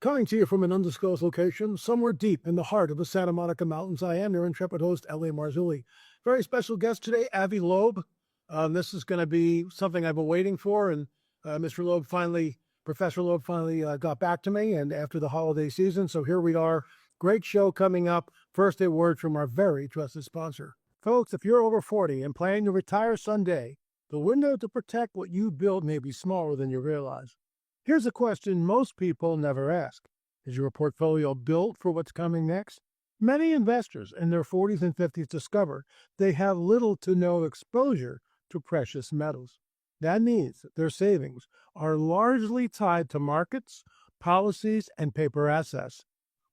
Coming to you from an undisclosed location, somewhere deep in the heart of the Santa Monica Mountains, I am your intrepid host, L.A. Marzulli. Very special guest today, AVI LOEB. This is going to be something I've been waiting for, and Professor Loeb finally got back to me, and after the holiday season, so here we are. Great show coming up. First, a word from our very trusted sponsor. Folks, if you're over 40 and planning to retire someday, the window to protect what you build may be smaller than you realize. Here's a question most people never ask. Is your portfolio built for what's coming next? Many investors in their 40s and 50s discover they have little to no exposure to precious metals. That means that their savings are largely tied to markets, policies, and paper assets,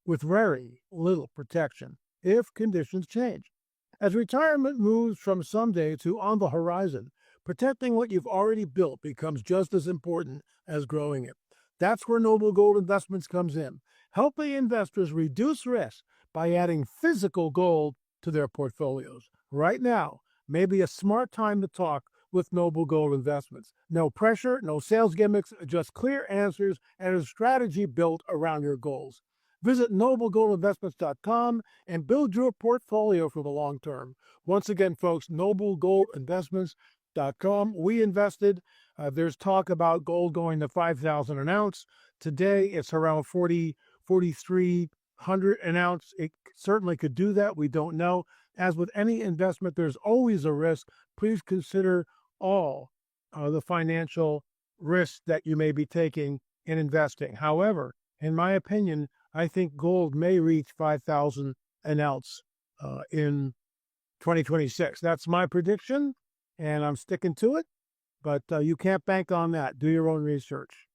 with very little protection if conditions change. As retirement moves from someday to on the horizon, protecting what you've already built becomes just as important as growing it. That's where Noble Gold Investments comes in, helping investors reduce risk by adding physical gold to their portfolios. Right now may be a smart time to talk with Noble Gold Investments. No pressure, no sales gimmicks, just clear answers and a strategy built around your goals. Visit noblegoldinvestments.com and build your portfolio for the long term. Once again, folks, noblegoldinvestments.com. We invested. There's talk about gold going to $5,000 an ounce. Today, it's around 4,300 an ounce. It certainly could do that. We don't know. As with any investment, there's always a risk. Please consider all the financial risks that you may be taking in investing. However, in my opinion, I think gold may reach $5,000 an ounce in 2026. That's my prediction, and I'm sticking to it, but you can't bank on that. Do your own research.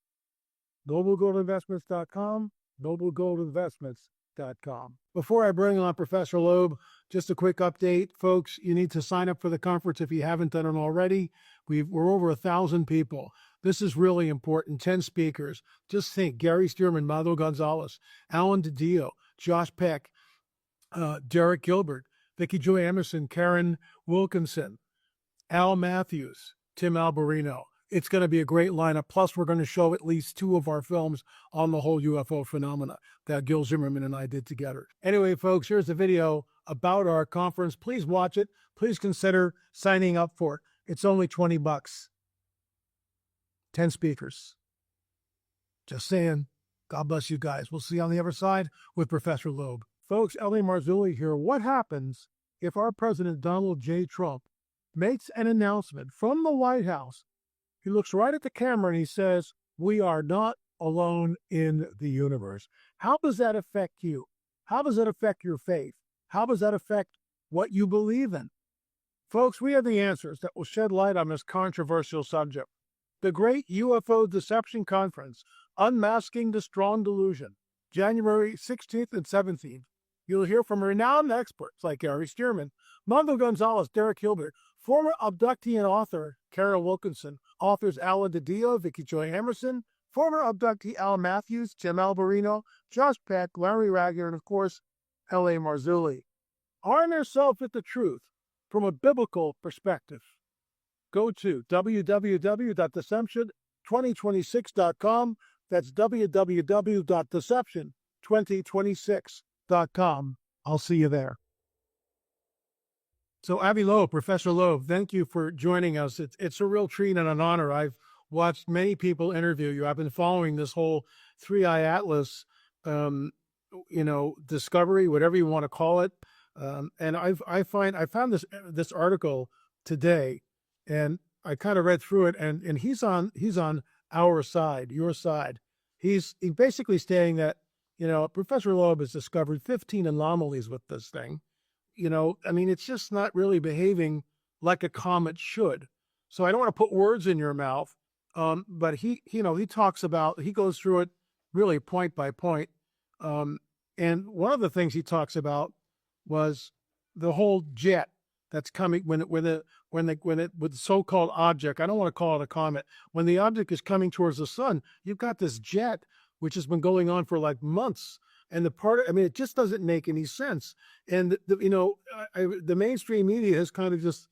noblegoldinvestments.com, noblegoldinvestments.com. Before I bring on Professor Loeb, just a quick update. Folks, you need to sign up for the conference if you haven't done it already. We're over 1,000 people. This is really important. 10 speakers. Just think, Gary Stearman, Mado Gonzalez, Alan DiDio, Josh Peck, Derek Gilbert, Vicki Joy Emerson, Karen Wilkinson, Al Matthews, Tim Alberino. It's going to be a great lineup. Plus, we're going to show at least 2 of our films on the whole UFO phenomena that Gil Zimmerman and I did together. Anyway, folks, here's a video about our conference. Please watch it. Please consider signing up for it. It's only $20. 10 speakers. Just saying. God bless you guys. We'll see you on the other side with Professor Loeb. Folks, L.A. Marzulli here. What happens if our President Donald J. Trump makes an announcement from the White House? He looks right at the camera and he says, "We are not alone in the universe." How does that affect you? How does that affect your faith? How does that affect what you believe in? Folks, we have the answers that will shed light on this controversial subject. The Great UFO Deception Conference, Unmasking the Strong Delusion, January 16th and 17th. You'll hear from renowned experts like Gary Stearman, Mando Gonzalez, Derek Gilbert, former abductee and author Karen Wilkinson, authors Alan DiDio, Vicki Joy Emerson, former abductee Al Matthews, Tim Alberino, Josh Peck, Larry Ragger, and of course, L.A. Marzulli. Arm yourself with the truth from a biblical perspective. Go to www.deception2026.com. That's www.deception2026.com. I'll see you there. So, AVI LOEB, Professor Loeb, thank you for joining us. It's a real treat and an honor. I've watched many people interview you. I've been following this whole 3I-ATLAS, discovery, whatever you want to call it. And I found this article today, and I kind of read through it, and he's on our side, your side. He's basically saying that, Professor Loeb has discovered 15 anomalies with this thing. It's just not really behaving like a comet should. So I don't want to put words in your mouth, but he goes through it really point by point. And one of the things he talks about was the whole jet that's coming with the so-called object. I don't want to call it a comet. When the object is coming towards the sun, you've got this jet which has been going on for like months. And it just doesn't make any sense. And the mainstream media has kind of just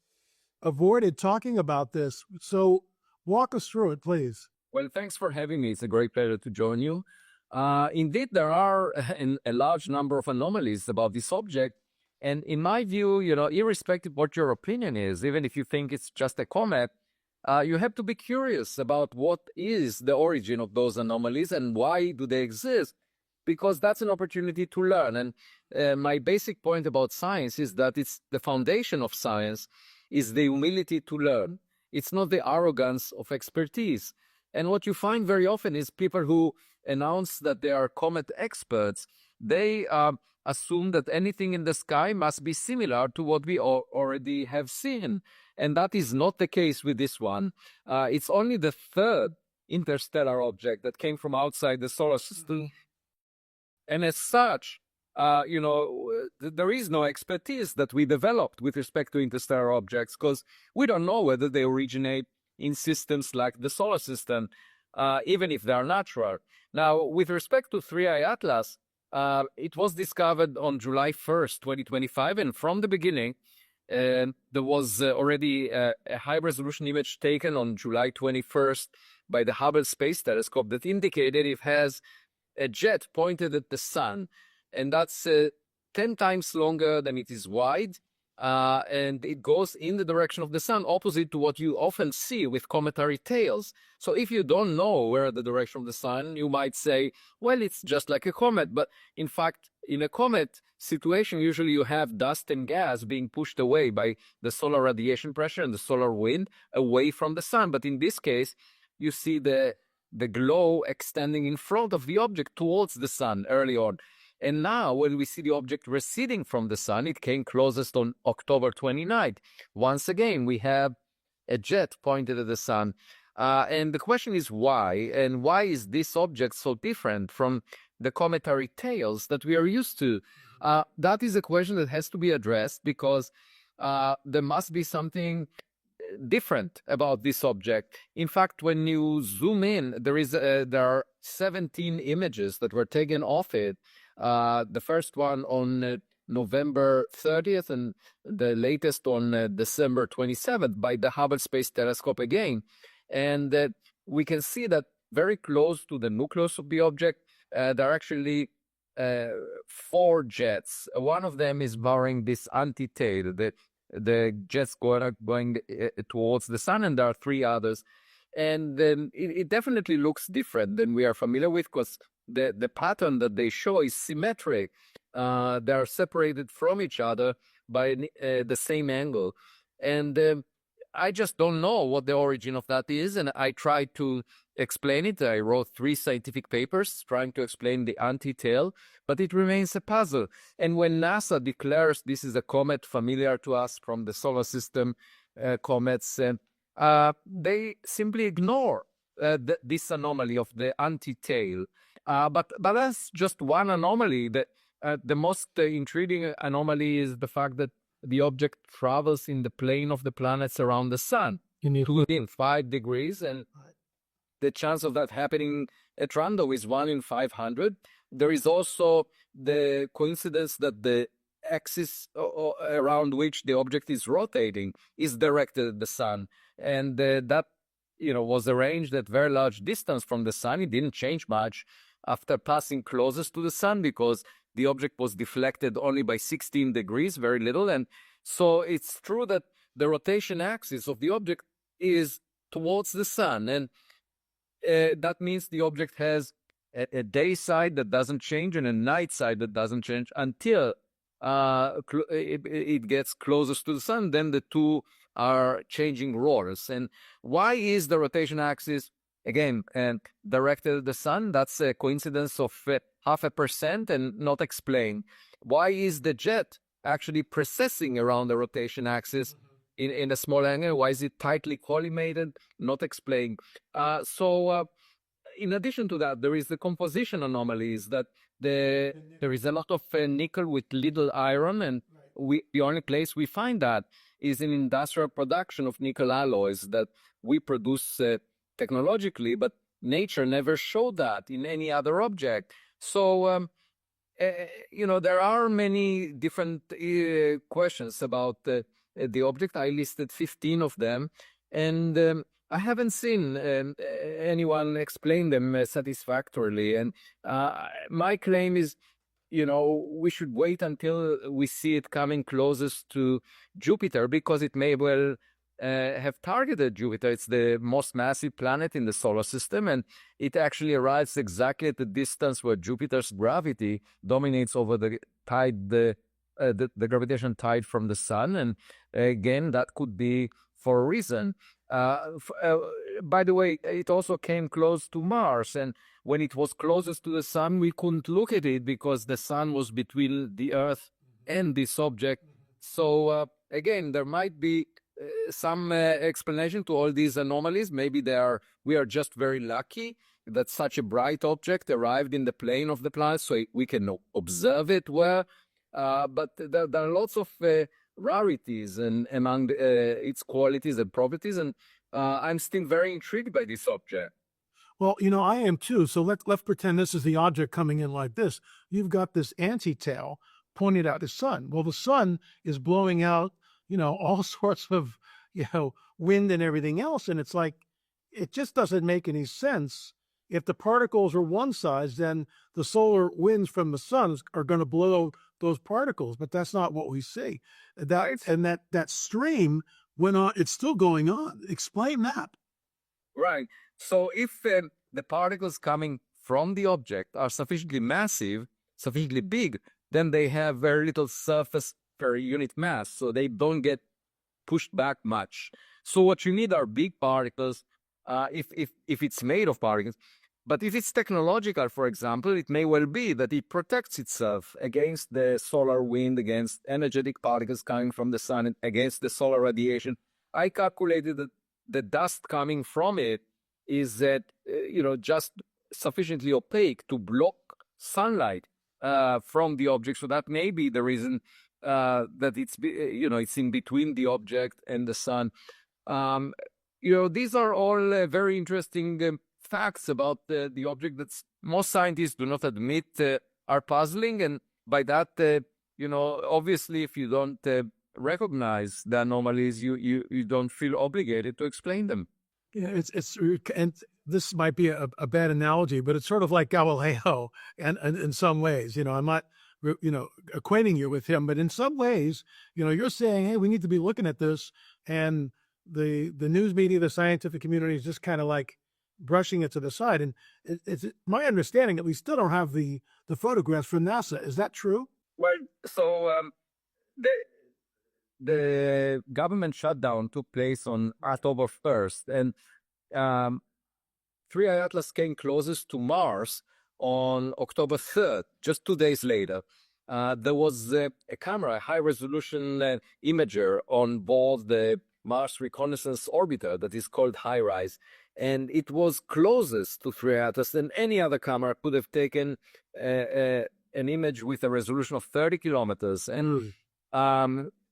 avoided talking about this. So walk us through it, please. Well, thanks for having me. It's a great pleasure to join you. Indeed, there are a large number of anomalies about this object. And in my view, irrespective what your opinion is, even if you think it's just a comet, you have to be curious about what is the origin of those anomalies and why do they exist, because that's an opportunity to learn. And my basic point about science is that it's the foundation of science is the humility to learn. It's not the arrogance of expertise. And what you find very often is people who announce that they are comet experts, they assume that anything in the sky must be similar to what we already have seen. And that is not the case with this one. It's only the third interstellar object that came from outside the solar system. And as such, there is no expertise that we developed with respect to interstellar objects, because we don't know whether they originate in systems like the solar system, even if they are natural. Now, with respect to 3I-ATLAS, it was discovered on July 1st, 2025, and from the beginning, there was already a high-resolution image taken on July 21st by the Hubble Space Telescope that indicated it has a jet pointed at the sun, and that's 10 times longer than it is wide, and it goes in the direction of the sun, opposite to what you often see with cometary tails. So if you don't know where the direction of the sun, you might say, well, it's just like a comet. But in fact, in a comet situation, usually you have dust and gas being pushed away by the solar radiation pressure and the solar wind away from the sun. But in this case, you see the glow extending in front of the object towards the sun early on. And now when we see the object receding from the sun, it came closest on October 29th. Once again, we have a jet pointed at the sun. And the question is why? And why is this object so different from the cometary tails that we are used to? That is a question that has to be addressed, because there must be something different about this object. In fact, when you zoom in, there are 17 images that were taken off it. The first one on November 30th and the latest on December 27th by the Hubble Space Telescope again. And we can see that very close to the nucleus of the object, there are actually 4 jets. One of them is bearing this anti-tail, the jets going towards the sun, and there are 3 others. And it definitely looks different than we are familiar with, because the pattern that they show is symmetric. They are separated from each other by the same angle. And I just don't know what the origin of that is, and I tried to explain it. I wrote 3 scientific papers trying to explain the anti-tail, but it remains a puzzle. And when NASA declares this is a comet familiar to us from the solar system, comets, they simply ignore this anomaly of the anti-tail. But that's just one anomaly. The most intriguing anomaly is the fact that the object travels in the plane of the planets around the sun within 5 degrees, and the chance of that happening at random is 1 in 500. There is also the coincidence that the axis around which the object is rotating is directed at the sun, and that was arranged at very large distance from the sun. It didn't change much after passing closest to the sun, because the object was deflected only by 16 degrees, very little. And so it's true that the rotation axis of the object is towards the sun, and that means the object has a day side that doesn't change and a night side that doesn't change until it gets closest to the sun. Then the two are changing roles. And why is the rotation axis again directed at the sun? That's a coincidence of 0.5% and not explained. Why is the jet actually precessing around the rotation axis in a small angle? Why is it tightly collimated? Not explained. So in addition to that, there is the composition anomalies, that there is a lot of nickel with little iron, and the only place we find that is in industrial production of nickel alloys that we produce technologically, but nature never showed that in any other object. So there are many different questions about the object. I listed 15 of them, and I haven't seen anyone explain them satisfactorily. And my claim is, we should wait until we see it coming closest to Jupiter, because it may well have targeted Jupiter. It's the most massive planet in the solar system, and it actually arrives exactly at the distance where Jupiter's gravity dominates over the tide, the gravitational tide from the sun. And again, that could be for a reason. By the way, it also came close to Mars, and when it was closest to the sun, we couldn't look at it because the sun was between the Earth and this object. So again, there might be some explanation to all these anomalies. Maybe we are just very lucky that such a bright object arrived in the plane of the planet, so we can observe it well. But there are lots of rarities and among its qualities and properties, and I'm still very intrigued by this object. Well, I am too. So let's pretend this is the object coming in like this. You've got this anti-tail pointed at the sun. Well, the sun is blowing out, all sorts of, wind and everything else. And it's like, it just doesn't make any sense. If the particles are one size, then the solar winds from the sun are going to blow those particles, but that's not what we see. That stream went on, it's still going on. Explain that. Right. So if the particles coming from the object are sufficiently massive, sufficiently big, then they have very little surface per unit mass, so they don't get pushed back much. So what you need are big particles, if it's made of particles. But if it's technological, for example, it may well be that it protects itself against the solar wind, against energetic particles coming from the sun, and against the solar radiation. I calculated that the dust coming from it is that, just sufficiently opaque to block sunlight from the object. So that may be the reason that it's in between the object and the sun. These are all very interesting facts about the object that most scientists do not admit are puzzling. And by that, obviously, if you don't recognize the anomalies, you don't feel obligated to explain them. Yeah, and this might be a bad analogy, but it's sort of like Galileo, and in some ways, I'm not, acquainting you with him, but in some ways, you're saying, hey, we need to be looking at this, and the news media, the scientific community is just kind of like brushing it to the side. And it's my understanding that we still don't have the photographs from NASA. Is that true? Well, so the government shutdown took place on October 1st, and 3I-ATLAS came closest to Mars on October 3rd, just 2 days later. There was a camera, a high-resolution imager on board the Mars Reconnaissance Orbiter that is called HiRISE, and it was closest to 3I-ATLAS than any other camera could have taken an image with a resolution of 30 kilometers. And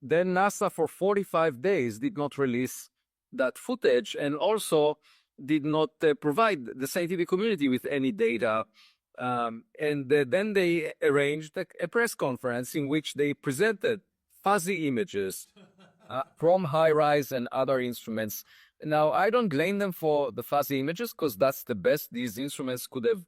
then NASA for 45 days did not release that footage, and also did not provide the scientific community with any data. And then they arranged a press conference in which they presented fuzzy images from HiRISE and other instruments. Now, I don't blame them for the fuzzy images, because that's the best these instruments could have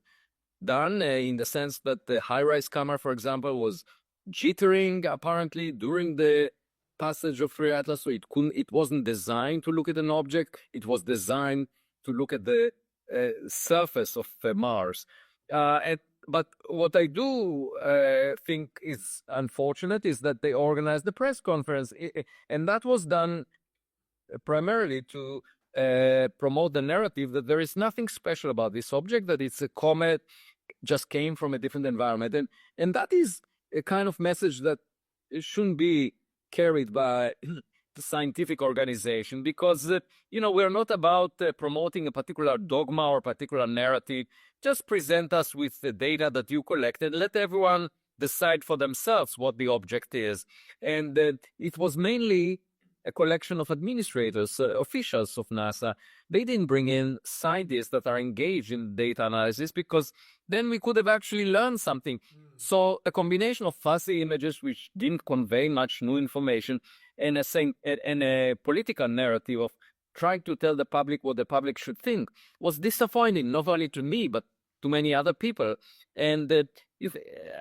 done, in the sense that the HiRISE camera, for example, was jittering apparently during the passage of 3I-ATLAS, so it wasn't designed to look at an object. It was designed to look at the surface of Mars. But what I do think is unfortunate is that they organized the press conference, and that was done primarily to promote the narrative that there is nothing special about this object, that it's a comet, just came from a different environment. And that is a kind of message that shouldn't be carried by the scientific organization, because, we're not about promoting a particular dogma or particular narrative. Just present us with the data that you collected. Let everyone decide for themselves what the object is. And it was mainly a collection of administrators, officials of NASA. They didn't bring in scientists that are engaged in data analysis, because then we could have actually learned something. So a combination of fuzzy images which didn't convey much new information, and a political narrative of trying to tell the public what the public should think was disappointing, not only to me, but to many other people. And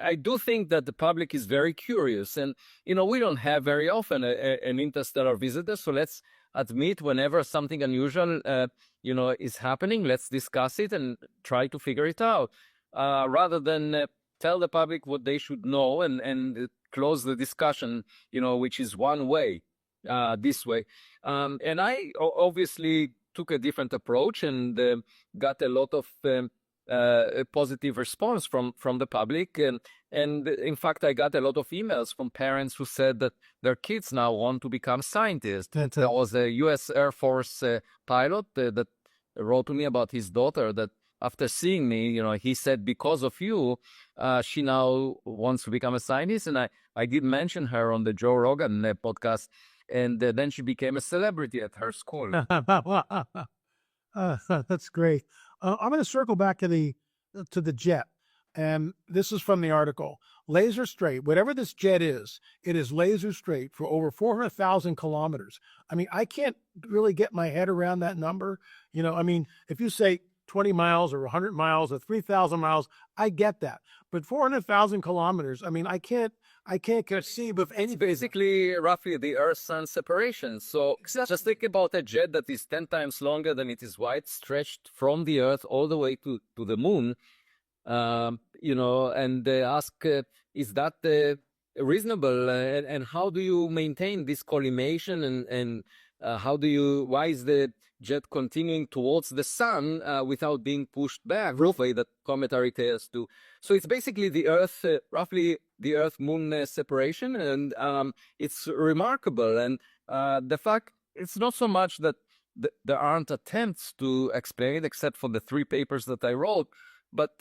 I do think that the public is very curious. And, we don't have very often an interstellar visitor. So let's admit whenever something unusual, is happening, let's discuss it and try to figure it out. Rather than tell the public what they should know and close the discussion, which is one way, this way. And I obviously took a different approach and got a lot of a positive response from the public. And in fact, I got a lot of emails from parents who said that their kids now want to become scientists. There was a U.S. Air Force pilot that wrote to me about his daughter that after seeing me, he said, because of you, she now wants to become a scientist. And I did mention her on the Joe Rogan podcast. And then she became a celebrity at her school. That's great. I'm going to circle back to the jet. And this is from the article. Laser straight, whatever this jet is, it is laser straight for over 400,000 kilometers. I mean, I can't really get my head around that number. If you say 20 miles or 100 miles or 3,000 miles, I get that. But 400,000 kilometers, I can't conceive of any. It's basically roughly the Earth-Sun separation. So just think about a jet that is 10 times longer than it is wide, stretched from the Earth all the way to the moon. And ask, is that reasonable? And how do you maintain this collimation? And why is the jet continuing towards the sun without being pushed back the way that cometary tails do? So it's basically the Earth, roughly the Earth-Moon separation, and it's remarkable. And the fact, it's not so much that there aren't attempts to explain it, except for the 3 papers that I wrote, but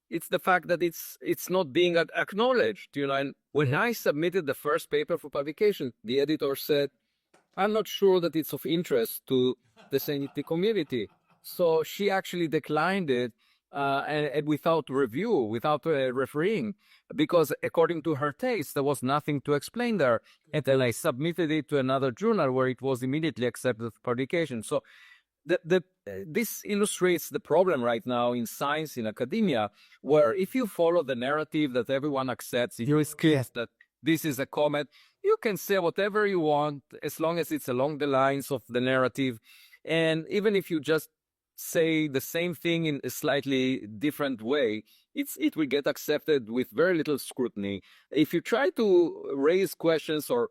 it's the fact that it's not being acknowledged. And when I submitted the first paper for publication, the editor said, I'm not sure that it's of interest to the scientific community. So she actually declined it and without review, without refereeing, because according to her taste, there was nothing to explain there. And then I submitted it to another journal where it was immediately accepted for publication. So this illustrates the problem right now in science, in academia, where if you follow the narrative that everyone accepts, if you insist that this is a comet, you can say whatever you want as long as it's along the lines of the narrative. And even if you just say the same thing in a slightly different way, it will get accepted with very little scrutiny. If you try to raise questions or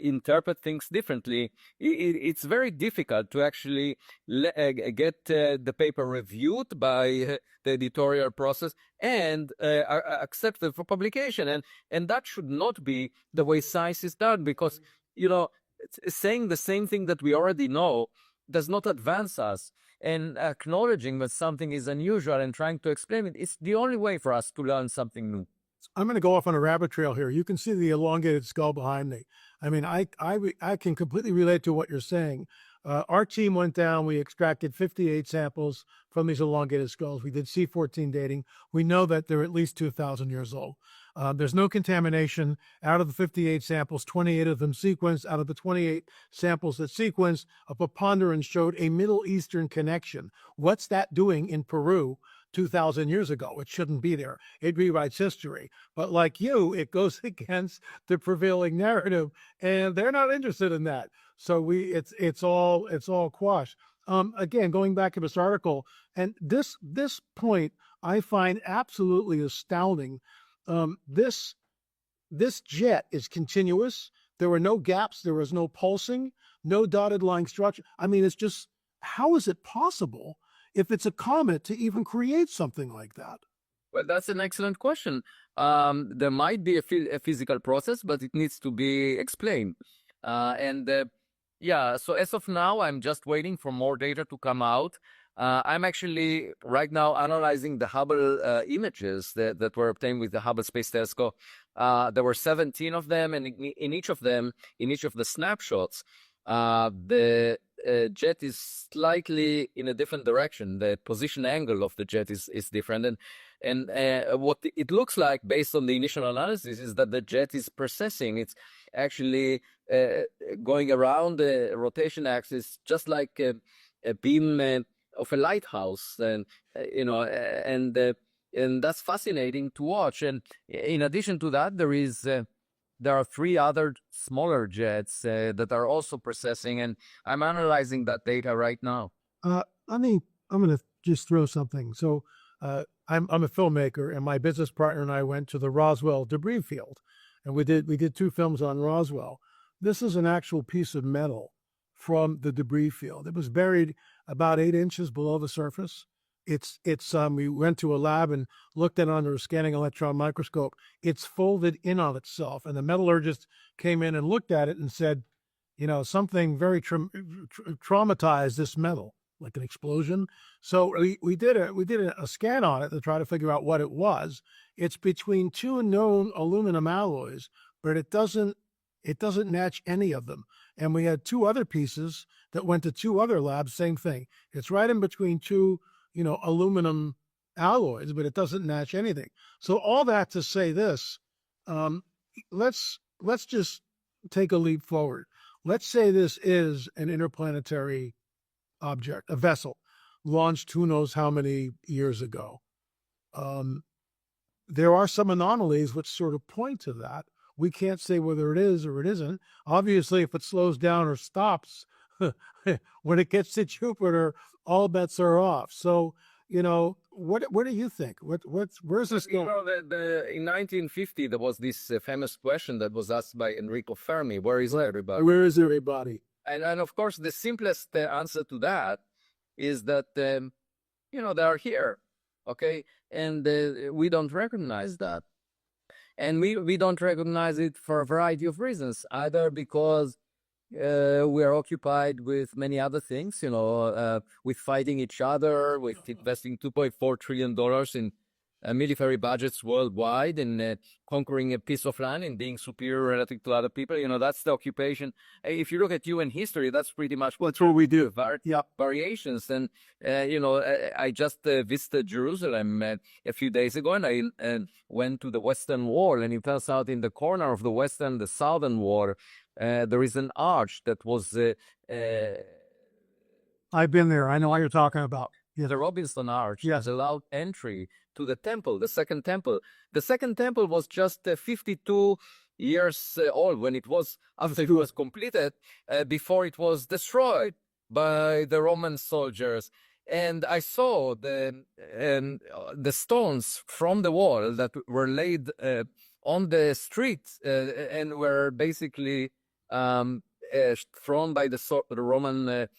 interpret things differently, it's very difficult to actually get the paper reviewed by the editorial process and accepted for publication. And that should not be the way science is done, because, saying the same thing that we already know does not advance us. And acknowledging that something is unusual and trying to explain it is the only way for us to learn something new. I'm going to go off on a rabbit trail here. You can see the elongated skull behind me. I can completely relate to what you're saying. Our team went down. We extracted 58 samples from these elongated skulls. We did C14 dating. We know that they're at least 2,000 years old. There's no contamination. Out of the 58 samples, 28 of them sequenced. Out of the 28 samples that sequenced, a preponderance showed a Middle Eastern connection. What's that doing in Peru 2,000 years ago? It shouldn't be there. It rewrites history. But like you, it goes against the prevailing narrative, and they're not interested in that. So it's all quash. Again, going back to this article, and this point I find absolutely astounding. This jet is continuous. There were no gaps. There was no pulsing, no dotted line structure. It's just, how is it possible, if it's a comet, to even create something like that? Well, that's an excellent question. There might be a physical process, but it needs to be explained. So as of now, I'm just waiting for more data to come out. I'm actually right now analyzing the Hubble images that were obtained with the Hubble Space Telescope. There were 17 of them, and in each of the snapshots, the jet is slightly in a different direction. The position angle of the jet is different, and what it looks like based on the initial analysis is that the jet is precessing. It's actually going around the rotation axis, just like a beam of a lighthouse, and and that's fascinating to watch. And in addition to that, there are three other smaller jets that are also processing, and I'm analyzing that data right now. I'm going to just throw something. So I'm a filmmaker, and my business partner and I went to the Roswell debris field, and we did 2 films on Roswell. This is an actual piece of metal from the debris field. It was buried about 8 inches below the surface. We went to a lab and looked at it under a scanning electron microscope. It's folded in on itself, and the metallurgist came in and looked at it and said, something very traumatized this metal, like an explosion. So we did a scan on it to try to figure out what it was. It's between 2 known aluminum alloys, but it doesn't match any of them. And we had 2 other pieces that went to 2 other labs, same thing. It's right in between 2 aluminum alloys, but it doesn't match anything. So all that to say this, let's just take a leap forward. Let's say this is an interplanetary object, a vessel launched who knows how many years ago. There are some anomalies which sort of point to that. We can't say whether it is or it isn't. Obviously, if it slows down or stops, when it gets to Jupiter, all bets are off. So, what do you think? Where's this going? In 1950, there was this famous question that was asked by Enrico Fermi: "Where is everybody?" Where is everybody? And of course, the simplest answer to that is that they are here, okay, and we don't recognize that, and we don't recognize it for a variety of reasons. Either because we are occupied with many other things, with fighting each other, with investing $2.4 trillion in military budgets worldwide, and conquering a piece of land and being superior relative to other people. That's the occupation. If you look at human history, that's pretty much That's what we do. Variations. And, I just visited Jerusalem a few days ago, and I went to the Western Wall, and it turns out in the corner of the southern wall, there is an arch that was... I've been there. I know what you're talking about. The Robinson Arch Yes. has allowed entry to the temple, the second temple. The second temple was just 52 years old when it was, after it was completed, before it was destroyed by the Roman soldiers. And I saw the stones from the wall that were laid on the street and were basically thrown by the Roman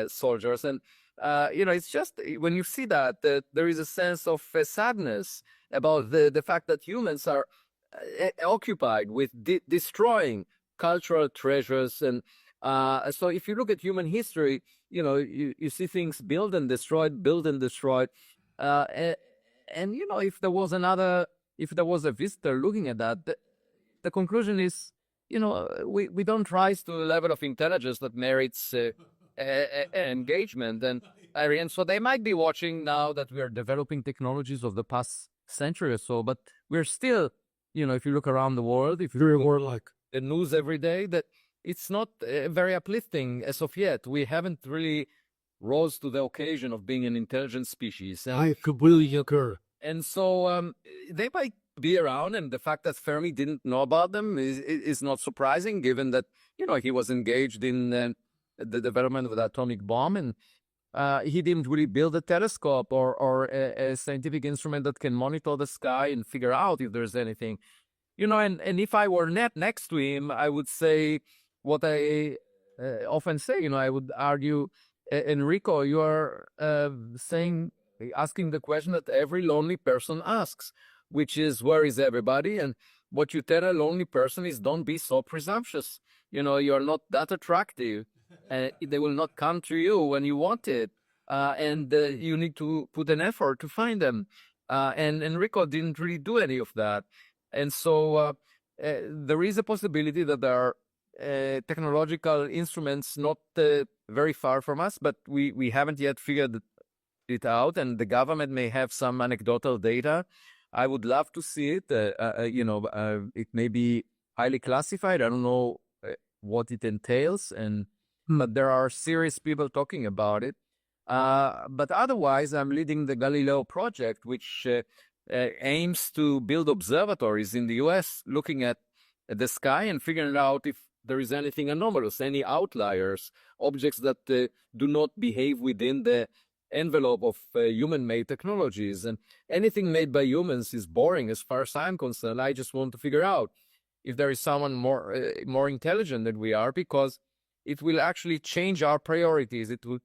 soldiers. And it's just when you see that there is a sense of sadness about the fact that humans are occupied with destroying cultural treasures. And so if you look at human history, you see things built and destroyed. And if there was a visitor looking at that, the conclusion is, we don't rise to the level of intelligence that merits engagement. And so they might be watching now that we are developing technologies of the past century or so, but we're still, if you look around the world, if you look like the news every day, that it's not very uplifting as of yet. We haven't really rose to the occasion of being an intelligent species. I completely concur. And so they might be around, and the fact that Fermi didn't know about them is not surprising, given that, he was engaged in the development of the atomic bomb, and he didn't really build a telescope or a scientific instrument that can monitor the sky and figure out if there's anything. And if I were next to him, I would say what I often say. I would argue, Enrico, you are asking the question that every lonely person asks, which is, where is everybody? And what you tell a lonely person is, don't be so presumptuous. You're not that attractive. They will not come to you when you want it. And you need to put an effort to find them. And Enrico didn't really do any of that. And so there is a possibility that there are technological instruments not very far from us, but we haven't yet figured it out, and the government may have some anecdotal data. I would love to see it. It may be highly classified. I don't know what it entails, but there are serious people talking about it. But otherwise, I'm leading the Galileo project, which aims to build observatories in the US, looking at the sky and figuring out if there is anything anomalous, any outliers, objects that do not behave within the envelope of human-made technologies. And anything made by humans is boring as far as I'm concerned. I just want to figure out if there is someone more intelligent than we are, because it will actually change our priorities. It will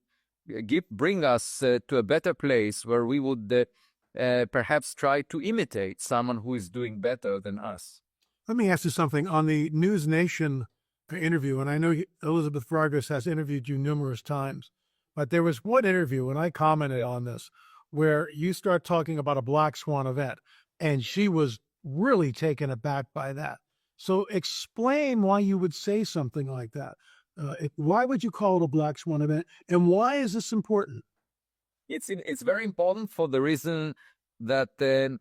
bring us to a better place where we would perhaps try to imitate someone who is doing better than us. Let me ask you something. On the News Nation interview, and I know Elizabeth Vargas has interviewed you numerous times, but there was one interview, and I commented on this, where you start talking about a black swan event, and she was really taken aback by that. So explain why you would say something like that. Why would you call it a black swan event, and why is this important? It's very important for the reason that the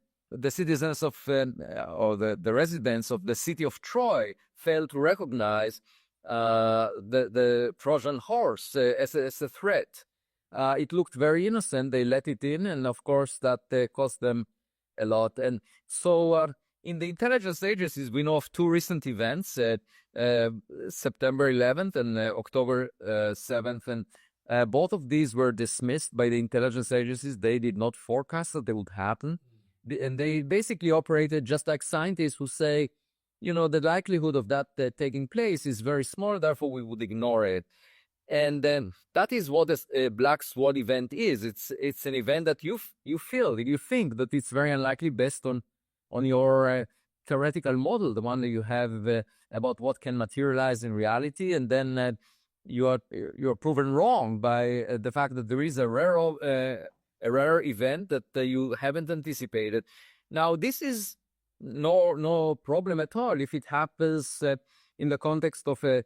citizens of or the residents of the city of Troy failed to recognize the Trojan horse as a threat. It looked very innocent. They let it in, and of course that cost them a lot. And so in the intelligence agencies, we know of two recent events, September 11th and October 7th, and both of these were dismissed by the intelligence agencies. They did not forecast that they would happen. And they basically operated just like scientists who say, the likelihood of that taking place is very small, therefore we would ignore it. And that is what a black swan event is. It's an event that you think that it's very unlikely based on your theoretical model, the one that you have about what can materialize in reality, and then you're proven wrong by the fact that there is a rare event that you haven't anticipated. Now, this is no problem at all if it happens in the context of a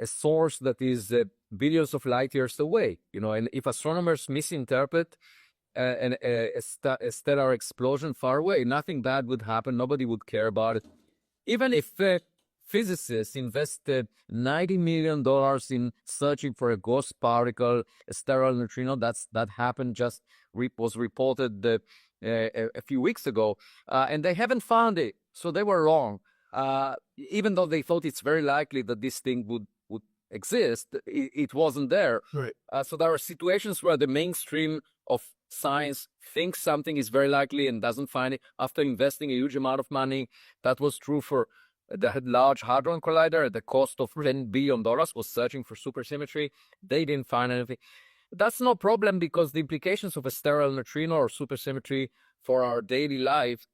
source that is billions of light years away. And if astronomers misinterpret a stellar explosion far away, nothing bad would happen. Nobody would care about it. Even if physicists invested $90 million in searching for a ghost particle, a sterile neutrino, that happened was reported a few weeks ago, and they haven't found it, so they were wrong. Even though they thought it's very likely that this thing would exist, it wasn't there. Right. So there are situations where the mainstream of science thinks something is very likely and doesn't find it after investing a huge amount of money. That was true for the Large Hadron Collider at the cost of $10 billion, was searching for supersymmetry. They didn't find anything. That's no problem, because the implications of a sterile neutrino or supersymmetry for our daily life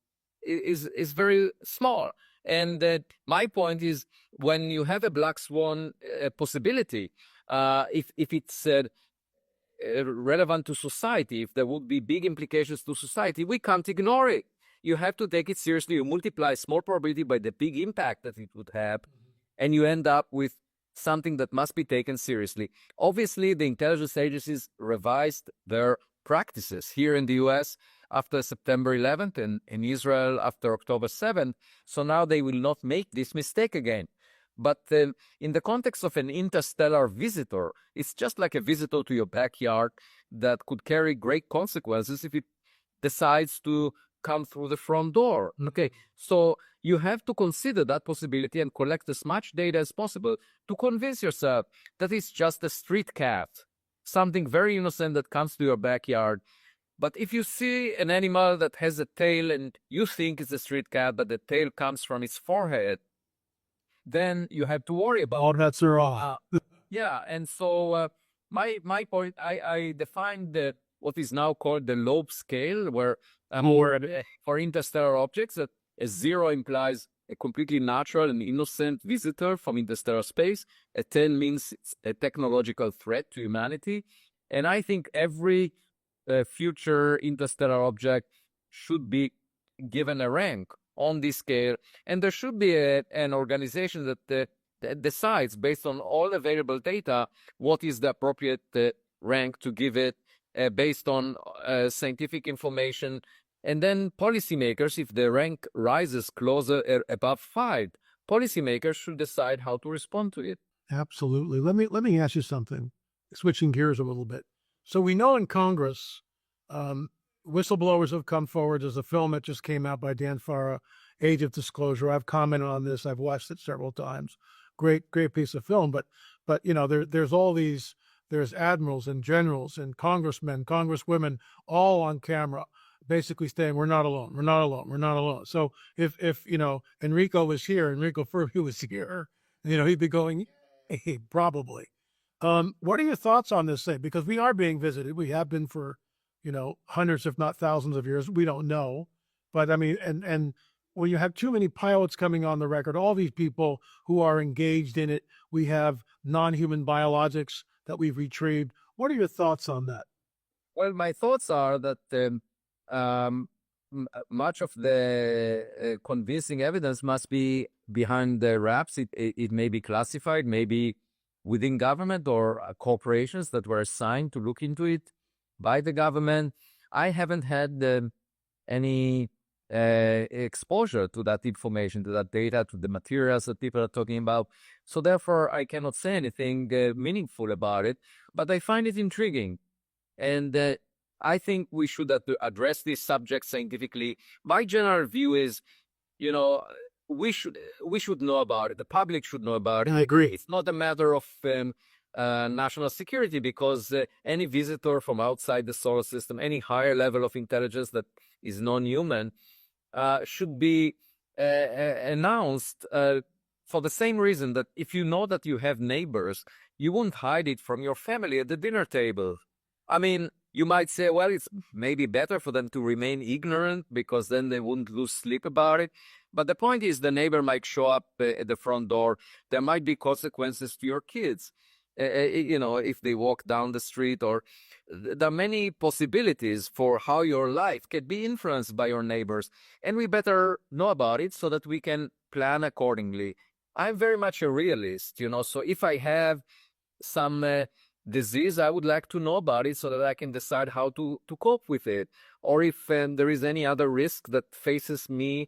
is very small. And my point is, when you have a black swan possibility, if it's relevant to society, if there would be big implications to society, we can't ignore it. You have to take it seriously. You multiply small probability by the big impact that it would have, and you end up with something that must be taken seriously. Obviously, the intelligence agencies revised their practices here in the US after September 11th and in Israel after October 7th. So now they will not make this mistake again. But in the context of an interstellar visitor, it's just like a visitor to your backyard that could carry great consequences if it decides to come through the front door. Okay, so you have to consider that possibility and collect as much data as possible to convince yourself that it's just a street cat, something very innocent that comes to your backyard. But if you see an animal that has a tail and you think it's a street cat, but the tail comes from its forehead, then you have to worry about All bets are off. yeah. And so my point, I defined what is now called the Loeb scale, where for interstellar objects, that a 0 implies a completely natural and innocent visitor from interstellar space. A 10 means it's a technological threat to humanity. And I think every future interstellar object should be given a rank on this scale. And there should be an organization that decides, based on all available data, what is the appropriate rank to give it based on scientific information. And then policymakers, if the rank rises closer above 5, policymakers should decide how to respond to it. Absolutely. Let me ask you something, switching gears a little bit. So we know in Congress, whistleblowers have come forward. There's a film that just came out by Dan Farah, Age of Disclosure. I've commented on this. I've watched it several times. Great piece of film. But there's all these, there's admirals and generals and congressmen, congresswomen, all on camera, basically saying, we're not alone, we're not alone, we're not alone. So if Enrico was here, Enrico Fermi was here, he'd be going, hey, probably. What are your thoughts on this thing? Because we are being visited. We have been for, hundreds, if not thousands of years. We don't know. But I mean, and when you have too many pilots coming on the record, all these people who are engaged in it, we have non-human biologics that we've retrieved. What are your thoughts on that? Well, my thoughts are that much of the convincing evidence must be behind the wraps. It may be classified, maybe within government or corporations that were assigned to look into it by the government. I haven't had any exposure to that information, to that data, to the materials that people are talking about. So therefore, I cannot say anything meaningful about it, but I find it intriguing. And I think we should address this subject scientifically. My general view is, we should know about it. The public should know about it. I agree. It's not a matter of national security, because any visitor from outside the solar system, any higher level of intelligence that is non-human, should be announced for the same reason that if you know that you have neighbors, you won't hide it from your family at the dinner table. I mean, you might say, well, it's maybe better for them to remain ignorant because then they wouldn't lose sleep about it. But the point is, the neighbor might show up at the front door. There might be consequences to your kids, if they walk down the street, or there are many possibilities for how your life can be influenced by your neighbors. And we better know about it so that we can plan accordingly. I'm very much a realist, so if I have some disease, I would like to know about it so that I can decide how to cope with it. Or if there is any other risk that faces me,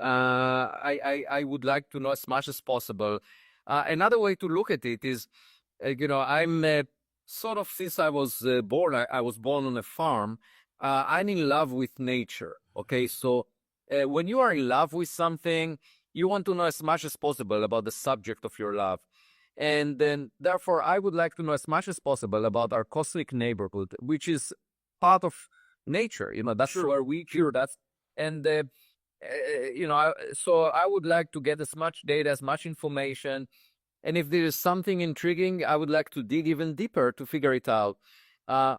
I would like to know as much as possible. Another way to look at it is, I'm sort of, since I was born, I was born on a farm. I'm in love with nature. Okay, so when you are in love with something, you want to know as much as possible about the subject of your love. And then, therefore, I would like to know as much as possible about our cosmic neighborhood, which is part of nature. That's Sure. where we cure that. And, so I would like to get as much data, as much information. And if there is something intriguing, I would like to dig even deeper to figure it out,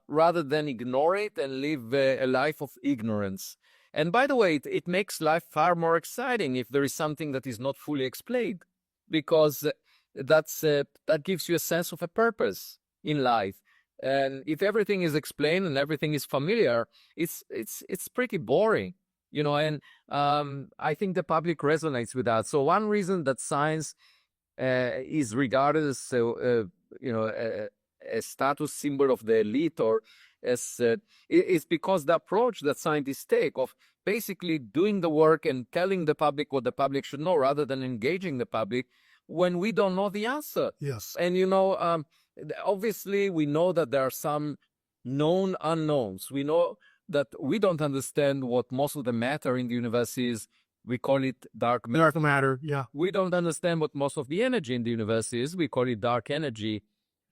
rather than ignore it and live a life of ignorance. And by the way, it makes life far more exciting if there is something that is not fully explained, because that gives you a sense of a purpose in life. And if everything is explained and everything is familiar, it's pretty boring, and I think the public resonates with that. So one reason that science is regarded as a status symbol of the elite, or as is because the approach that scientists take of basically doing the work and telling the public what the public should know, rather than engaging the public when we don't know the answer. Yes. And obviously we know that there are some known unknowns. We know that we don't understand what most of the matter in the universe is. We call it dark matter. Dark matter, yeah. We don't understand what most of the energy in the universe is. We call it dark energy.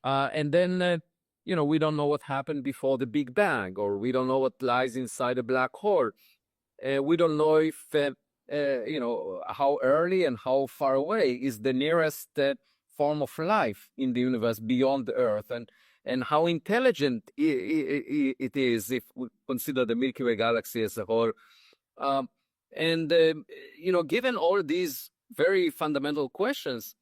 And then, we don't know what happened before the Big Bang, or we don't know what lies inside a black hole. We don't know if, how early and how far away is the nearest form of life in the universe beyond the Earth, and how intelligent it is if we consider the Milky Way galaxy as a whole. Given all these very fundamental questions,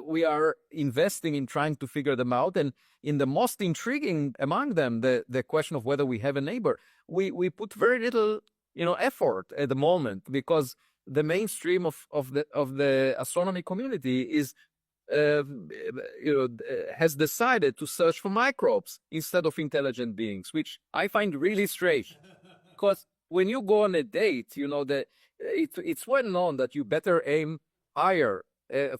we are investing in trying to figure them out. And in the most intriguing among them, the question of whether we have a neighbor, we put very little effort at the moment, because the mainstream of the astronomy community is has decided to search for microbes instead of intelligent beings, which I find really strange. Because when you go on a date, it's well known that you better aim higher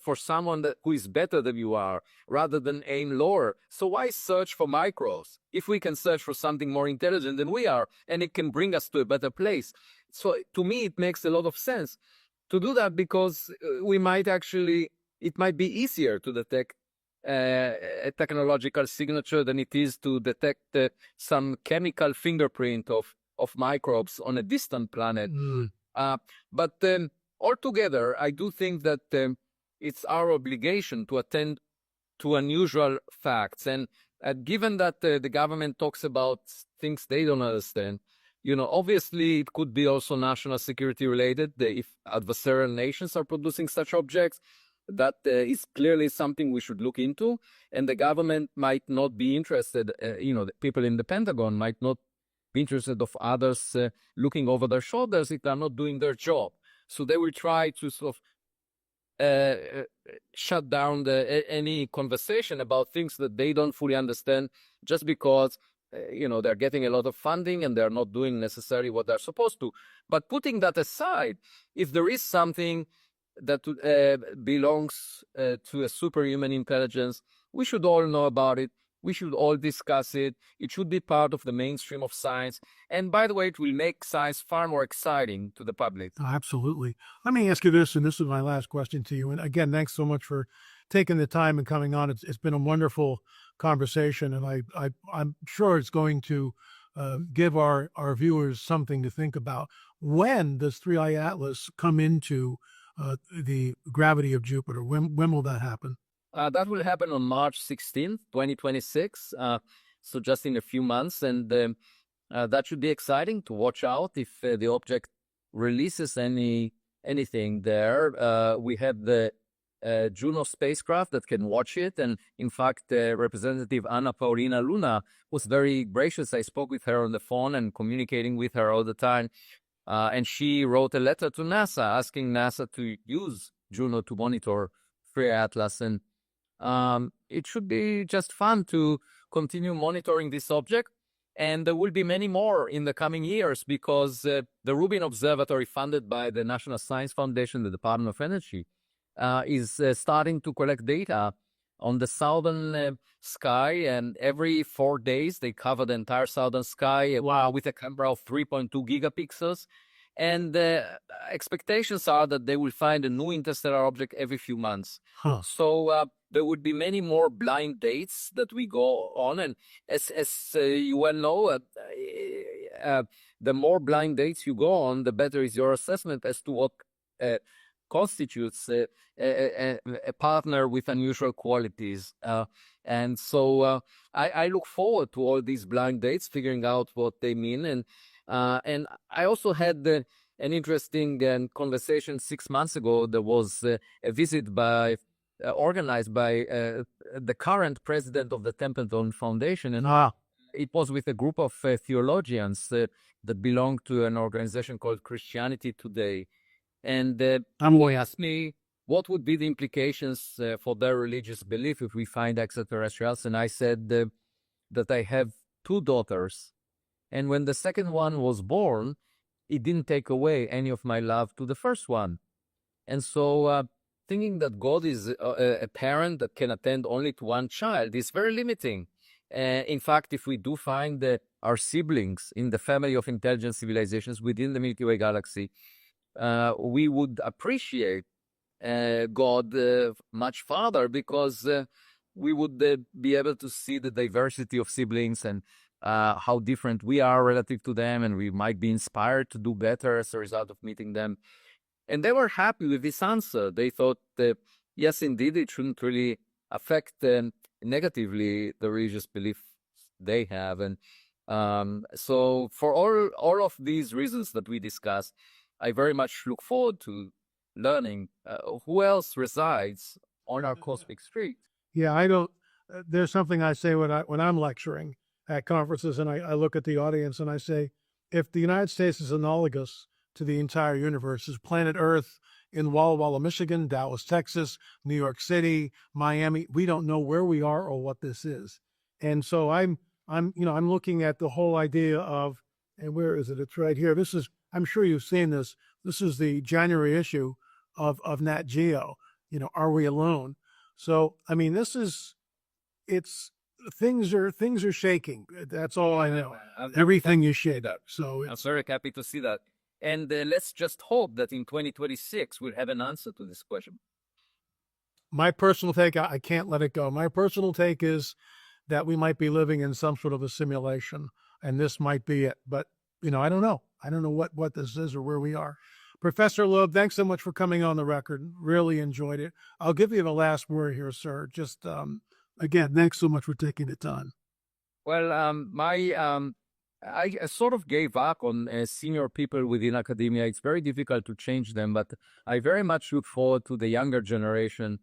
for someone who is better than you are, rather than aim lower. So why search for microbes if we can search for something more intelligent than we are, and it can bring us to a better place? So to me, it makes a lot of sense to do that, because it might be easier to detect a technological signature than it is to detect some chemical fingerprint of microbes on a distant planet. But altogether, I do think that it's our obligation to attend to unusual facts. And given that the government talks about things they don't understand, obviously it could be also national security related. If adversarial nations are producing such objects, that is clearly something we should look into. And the government might not be interested, the people in the Pentagon might not be interested of others looking over their shoulders if they're not doing their job. So they will try to sort of shut down any conversation about things that they don't fully understand, just because they're getting a lot of funding and they're not doing necessarily what they're supposed to. But putting that aside, if there is something that belongs to a superhuman intelligence, we should all know about it. We should all discuss it. It should be part of the mainstream of science. And by the way, it will make science far more exciting to the public. Oh, absolutely. Let me ask you this, and this is my last question to you. And again, thanks so much for taking the time and coming on. It's been a wonderful conversation, and I'm sure it's going to give our viewers something to think about. When does 3I-ATLAS come into the gravity of Jupiter? When will that happen? That will happen on March 16th, 2026. So just in a few months. And that should be exciting to watch out if the object releases anything there. We have the Juno spacecraft that can watch it. And in fact, Representative Anna Paulina Luna was very gracious. I spoke with her on the phone and communicating with her all the time. And she wrote a letter to NASA asking NASA to use Juno to monitor 3I-ATLAS. And it should be just fun to continue monitoring this object. And there will be many more in the coming years, because the Rubin Observatory, funded by the National Science Foundation, the Department of Energy, is starting to collect data on the southern sky. And every 4 days, they cover the entire southern sky with a camera of 3.2 gigapixels. And the expectations are that they will find a new interstellar object every few months. So there would be many more blind dates that we go on. And as you well know, the more blind dates you go on, the better is your assessment as to what constitutes a partner with unusual qualities. And so I look forward to all these blind dates, figuring out what they mean. And I also had an interesting conversation 6 months ago. There was a visit organized by the current president of the Templeton Foundation. And it was with a group of theologians that belong to an organization called Christianity Today. And they asked me what would be the implications for their religious belief if we find extraterrestrials. And I said that I have 2 daughters. And when the second one was born, it didn't take away any of my love to the first one. And so thinking that God is a parent that can attend only to one child is very limiting. In fact, if we do find our siblings in the family of intelligent civilizations within the Milky Way galaxy, we would appreciate God much farther, because we would be able to see the diversity of siblings and how different we are relative to them, and we might be inspired to do better as a result of meeting them. And they were happy with this answer. They thought, yes, indeed, it shouldn't really affect negatively the religious beliefs they have. And so for all of these reasons that we discussed, I very much look forward to learning who else resides on our cosmic street. Yeah, I don't. There's something I say when I'm lecturing at conferences, and I look at the audience and I say, if the United States is analogous to the entire universe, is planet Earth in Walla Walla, Michigan, Dallas, Texas, New York City, Miami, we don't know where we are or what this is. And so I'm looking at the whole idea of, and where is it? It's right here. This is, I'm sure you've seen this. This is the January issue of Nat Geo. Are we alone? So, I mean, things are shaking. That's all I know. Everything is shaking. So I'm very happy to see that. And let's just hope that in 2026 we'll have an answer to this question. My personal take, I can't let it go. My personal take is that we might be living in some sort of a simulation, and this might be it. But, I don't know. I don't know what this is or where we are. Professor Loeb, thanks so much for coming on the record. Really enjoyed it. I'll give you the last word here, sir. Just, again, thanks so much for taking the time. Well, I sort of gave up on senior people within academia. It's very difficult to change them, but I very much look forward to the younger generation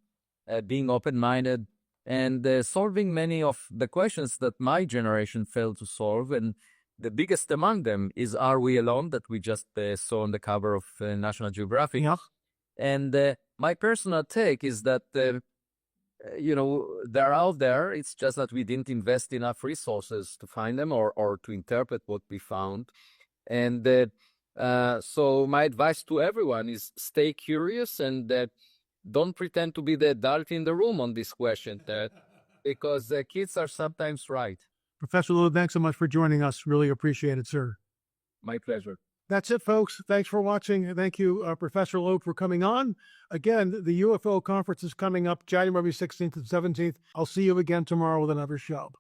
being open-minded and solving many of the questions that my generation failed to solve. And the biggest among them is, are we alone, that we just saw on the cover of National Geographic. Yeah. And my personal take is that, they're out there. It's just that we didn't invest enough resources to find them or to interpret what we found. And so my advice to everyone is stay curious and don't pretend to be the adult in the room on this question, because kids are sometimes right. Professor Loeb, thanks so much for joining us. Really appreciate it, sir. My pleasure. That's it, folks. Thanks for watching. Thank you, Professor Loeb, for coming on. Again, the UFO conference is coming up January 16th and 17th. I'll see you again tomorrow with another show.